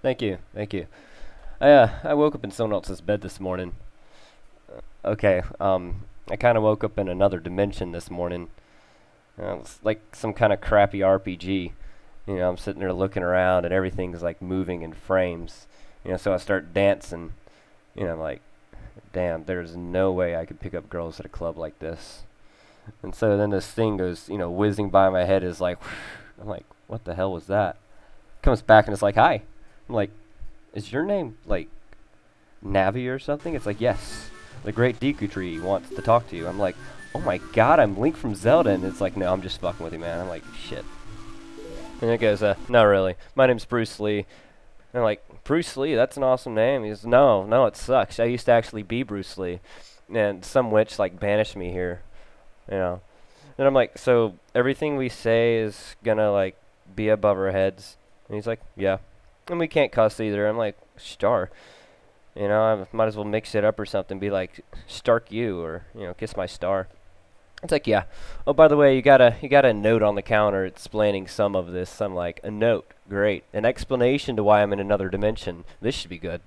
Thank you, thank you. I woke up in someone else's bed this morning. Okay, I kind of woke up in another dimension this morning. It's like some kind of crappy RPG. I'm sitting there looking around and everything's like moving in frames. So I start dancing. I'm like, damn, there's no way I could pick up girls at a club like this. And so then this thing goes, whizzing by my head is like, I'm like, what the hell was that? Comes back and it's like, hi. I'm like, is your name like Navi or something? It's like, yes. The Great Deku Tree wants to talk to you. I'm like, oh my god, I'm Link from Zelda. And it's like, no, I'm just fucking with you, man. I'm like, shit. And it goes, not really. My name's Bruce Lee. And I'm like, Bruce Lee, that's an awesome name. He goes, no, it sucks. I used to actually be Bruce Lee. And some witch, like, banished me here. And I'm like, so everything we say is gonna, like, be above our heads? And he's like, yeah. And we can't cuss either. I'm like, star. I might as well mix it up or something. Be like, Stark you, or, kiss my star. It's like, yeah. Oh, by the way, you got a note on the counter explaining some of this. I'm like, a note, great. An explanation to why I'm in another dimension. This should be good.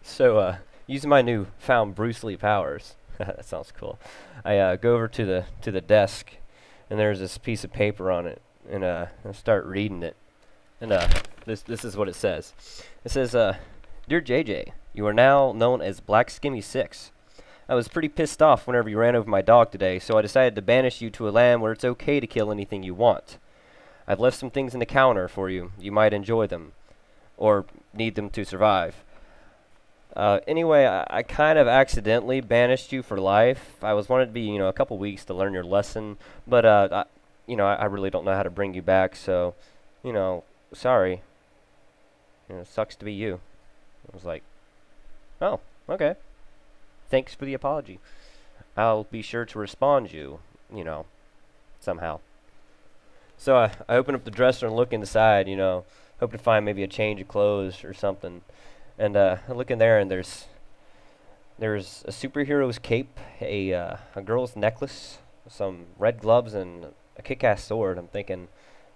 So, using my new found Bruce Lee powers. That sounds cool. I go over to the desk, and there's this piece of paper on it, and I start reading it. And this is what it says. It says, Dear JJ, you are now known as Black Skimmy 6. I was pretty pissed off whenever you ran over my dog today, so I decided to banish you to a land where it's okay to kill anything you want. I've left some things in the counter for you. You might enjoy them, or need them to survive. Anyway, I kind of accidentally banished you for life. I was wanted to be, a couple weeks to learn your lesson, but I really don't know how to bring you back, so, sorry. It sucks to be you. I was like, oh, okay. Thanks for the apology. I'll be sure to respond you, somehow. So I open up the dresser and look inside, hope to find maybe a change of clothes or something. And I look in there and there's a superhero's cape, a girl's necklace, some red gloves, and a kick-ass sword. I'm thinking,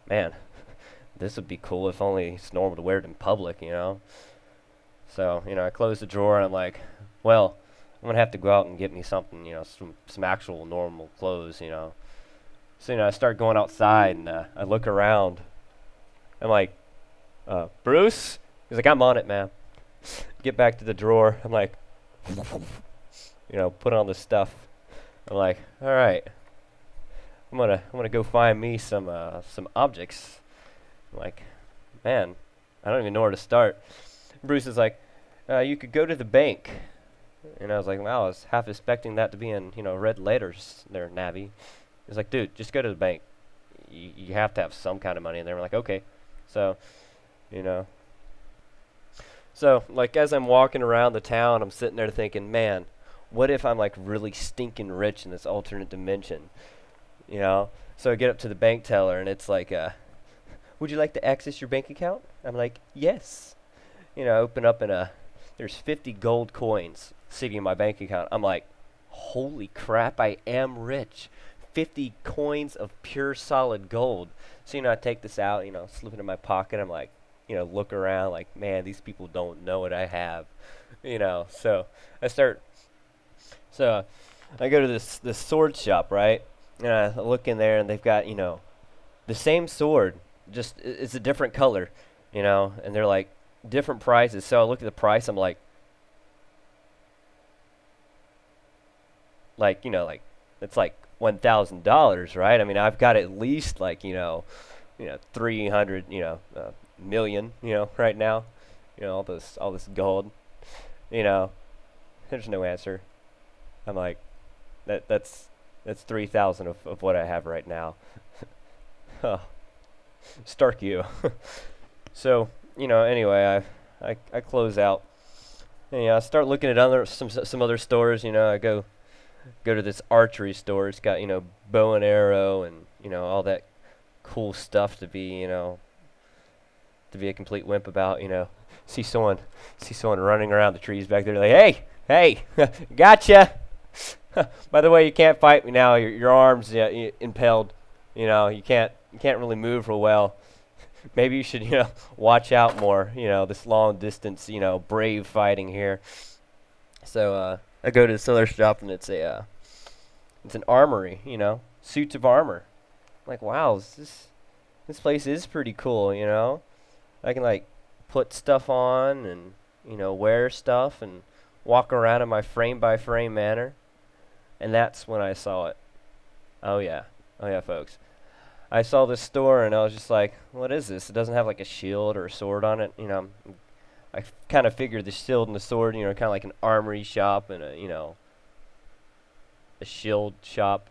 man, this would be cool if only it's normal to wear it in public, So, I close the drawer and I'm like, well, I'm going to have to go out and get me something, some actual normal clothes, So, I start going outside and I look around. I'm like, Bruce? He's like, I'm on it, man. Get back to the drawer. I'm like, put on the stuff. I'm like, all right. I'm gonna go find me some objects. I'm like, man, I don't even know where to start. Bruce is like, you could go to the bank. And I was like, wow, I was half expecting that to be in, red letters there, Navi. He's like, dude, just go to the bank. You have to have some kind of money in there. We're like, okay. So, So, like, as I'm walking around the town, I'm sitting there thinking, man, what if I'm, like, really stinking rich in this alternate dimension? So I get up to the bank teller, and it's like, would you like to access your bank account? I'm like, yes. Open up, and there's 50 gold coins sitting in my bank account. I'm like, holy crap, I am rich. 50 coins of pure solid gold. So, I take this out, slip it in my pocket. I'm like, look around like, man, these people don't know what I have, So I go to this sword shop, right? And I look in there, and they've got, the same sword, just it's a different color, and they're like different prices. So I look at the price, I'm like, it's like $1,000, right? I mean, I've got at least like 300, million, right now, all this gold, there's no answer. I'm like, that's 3,000 of what I have right now. Huh. Stark you. So, anyway, I close out. And, I start looking at some other stores. I go to this archery store. It's got, bow and arrow and, all that cool stuff to be, to be a complete wimp about, see someone running around the trees back there like, hey, gotcha. By the way, you can't fight me now. Your arms impaled. You can't really move real well. Maybe you should, watch out more, this long distance, brave fighting here. So, I go to the seller shop and it's an armory, suits of armor. I'm like, wow, this place is pretty cool. I can like put stuff on and, wear stuff and walk around in my frame by frame manner. And that's when I saw it. Oh yeah. Oh yeah, folks. I saw this store and I was just like, what is this? It doesn't have like a shield or a sword on it. I kind of figured the shield and the sword, kind of like an armory shop and a shield shop.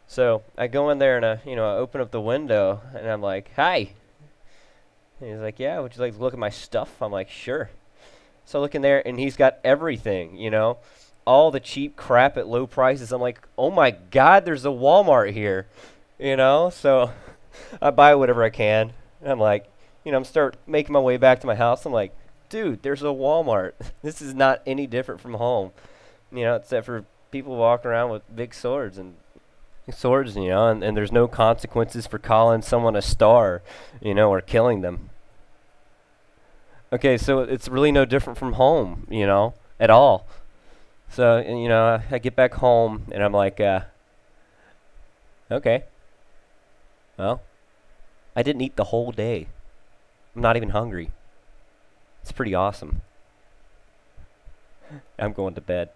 So I go in there and I open up the window and I'm like, hi. And he's like, yeah, would you like to look at my stuff? I'm like, sure. So I look in there and he's got everything, all the cheap crap at low prices. I'm like, oh my God, there's a Walmart here. So I buy whatever I can. And I'm like, I'm start making my way back to my house. I'm like, dude, there's a Walmart. This is not any different from home, except for people walking around with big swords and and there's no consequences for calling someone a star, or killing them. Okay, so it's really no different from home, at all. So, I get back home and I'm like, okay. Well, I didn't eat the whole day. I'm not even hungry. It's pretty awesome. I'm going to bed.